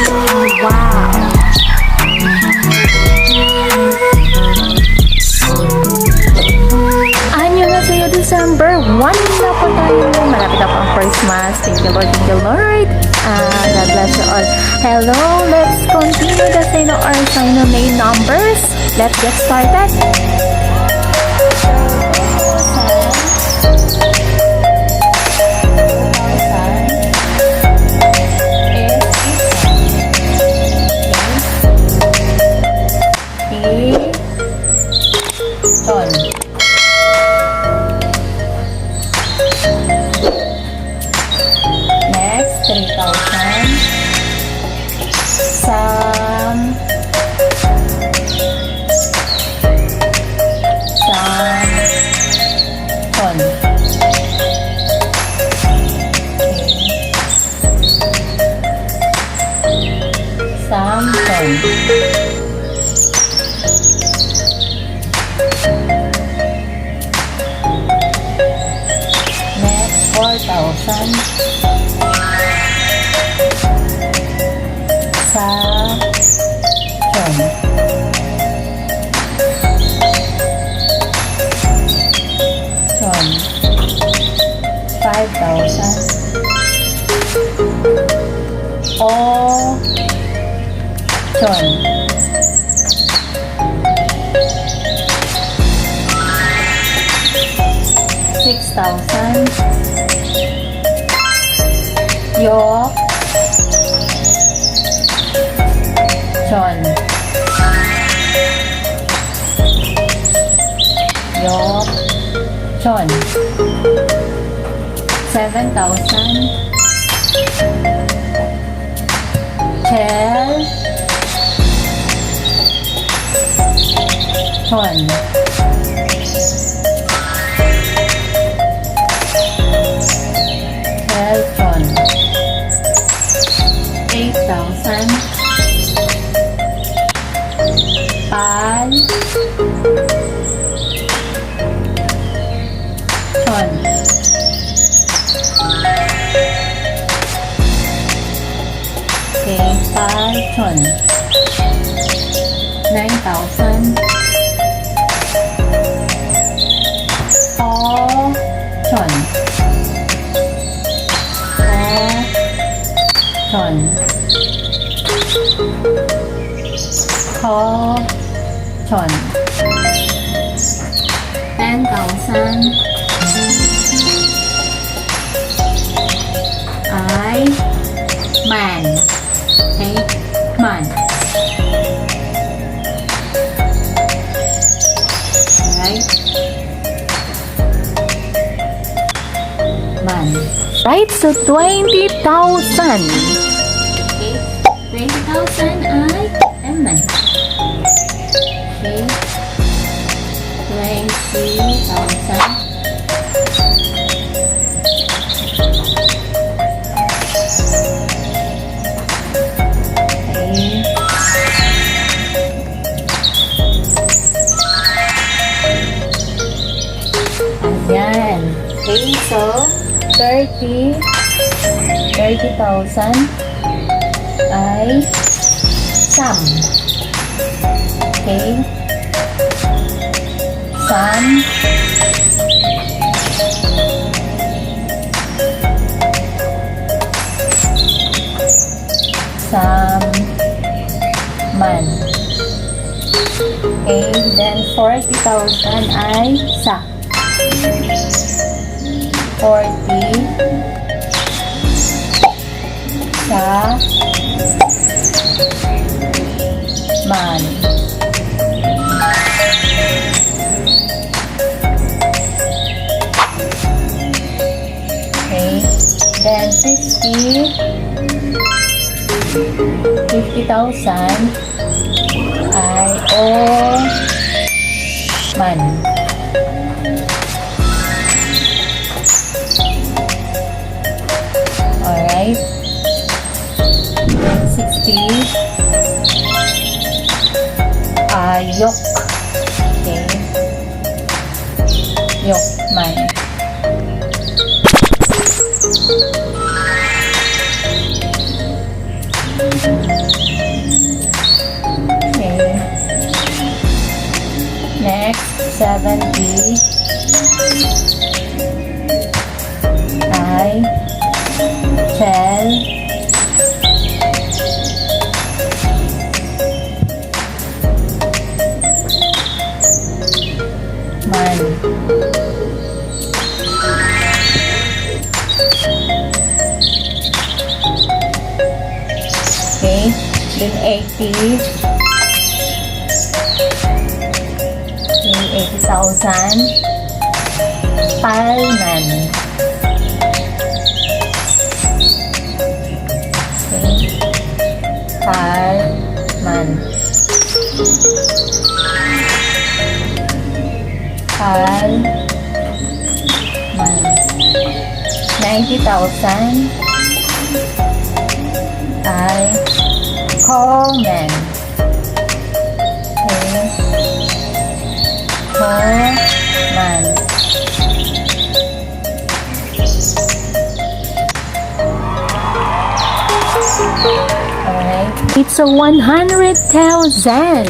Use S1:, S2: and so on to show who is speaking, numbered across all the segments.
S1: Wow! Annyeonghaseyo December 1 na po tayo. Malapit na po ang Christmas. Thank you Lord, thank you Lord. God bless you all. Hello, let's continue the Sino or Sino main numbers. Let's get started. Next, 3,000. Ton. Samton. Next, 4,000. Ton. 5,000. Ton. 6,000. Yok. Ton. Yok. Ton. 7,000. Tel. Ton. Ton. 8,000. Pal. Ton. Okay, Pal. Ton. 9,000. Ton. Ton. Ton. 10,000. Man. Okay, man. Alright. Man. Right, so 20,000. Okay, 20,000 ay man. Okay, 20,000. Ayan. Okay, so 30,000 ay sum. Okay. Sum. Man. Okay, then 40,000 ay sak. 40 sa man. Okay, then 50,000 ay man. Alright. 60 yok. Okay. Yok man. Okay. Next, 70. I, Chel, Man. Okay, then 80. Okay, 80,000. Palman. Okay, Palman. Palman. 90,000. I Coleman. Okay. Coleman. Alright. It's a 100,000.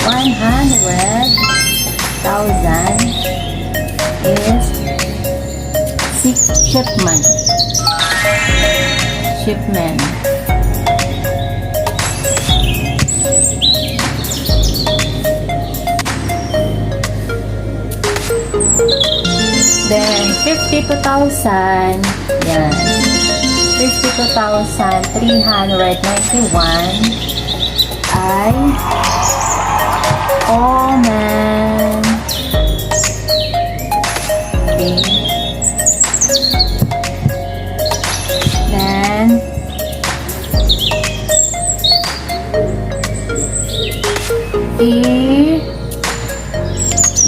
S1: 100,000 is shipment. Shipment. Then 52,000. Yan. 52,391 ay Oman. Okay. Then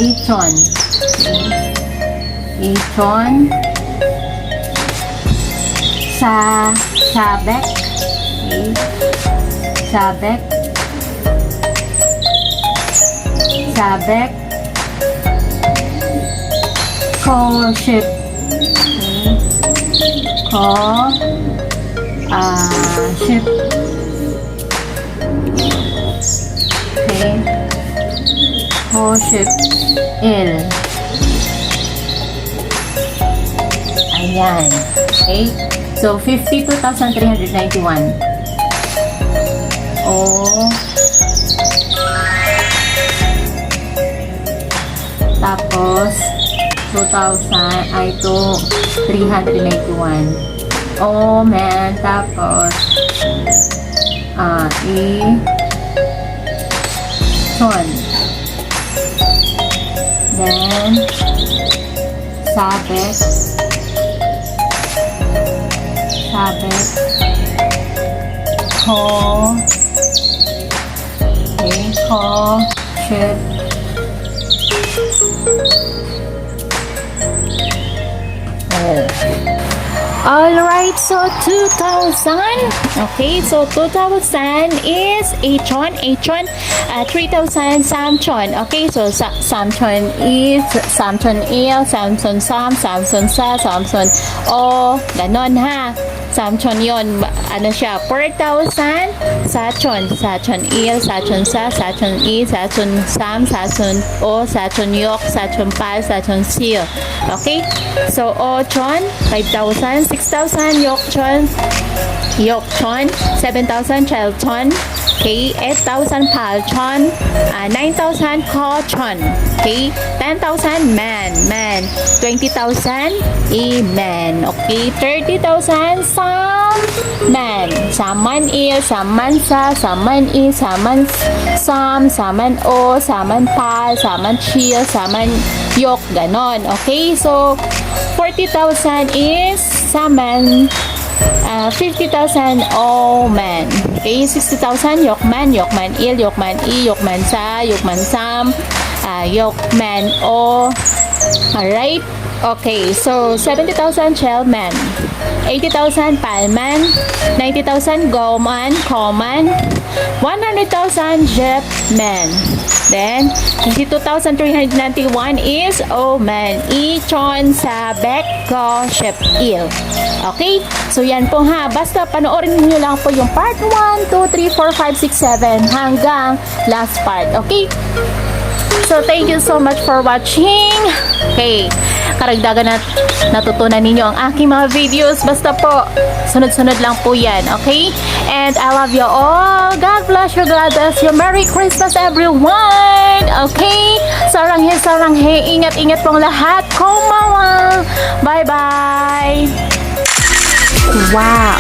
S1: Ichon. Ichon. Sabek. Okay. Sabek. Sabek. Co-ship. Okay. Ship. Okay. Co-ship. Il. Ayan. Okay. So, 52,391. Oh. Tapos, 2,000 ay ito, 391. Oh, man. Tapos, Son. Then, Sabek. Sabek. Okay, ship. Alright, so 2,000. Okay, so 2,000 is Achon. 3,000 Samchon. Okay, so Samchon is Samchon Il, Samchon Sam, Samchon Sa, Samchon O. Ganon ha. Samchon yon. Ano siya? 4,000 Sachon. Sachon Il, Sachon Sa, Sachon I, Sachon Sam, Sachon O, Sachon Yok, Sachon Pal, Sachon Sil. Okay? So, Ochon, 5,000. 6,000 Yokchon. Yokchon. 7,000 Chelchon. Okay? 8,000 Palchon. 9,000 Kochon. Okay? 10,000 Man. 20,000 Man. Okay? 30,000 Man. Saman Il, Saman Sa, Saman I, Saman Sam, Saman O, Saman Pal, Saman Chil, Saman Yok. Ganon. Okay? So, 40,000 is Saman. 50,000 Oman. Okay? 60,000 Yokman, Yokman Il, Yokman I, Yokman Sa, Yokman Sam, Yokman O. Alright? Okay, so 70,000 Chelman, 80,000 Palman, 90,000 Goman, Coman, 100,000 Jepman. Then, 22,391 is Oman Ichon sa Beko Shepil. Okay? So, yan po ha. Basta panoorin niyo lang po yung part 1, 2, 3, 4, 5, 6, 7 hanggang last part. Okay? So, thank you so much for watching. Okay. Karagdagan na natutunan ninyo ang aking mga videos. Basta po, sunod-sunod lang po yan. Okay? And I love you all. God bless you. God bless you. Merry Christmas, everyone. Okay? Saranghe. Ingat-ingat pong lahat. Kumawa. Bye-bye. Wow.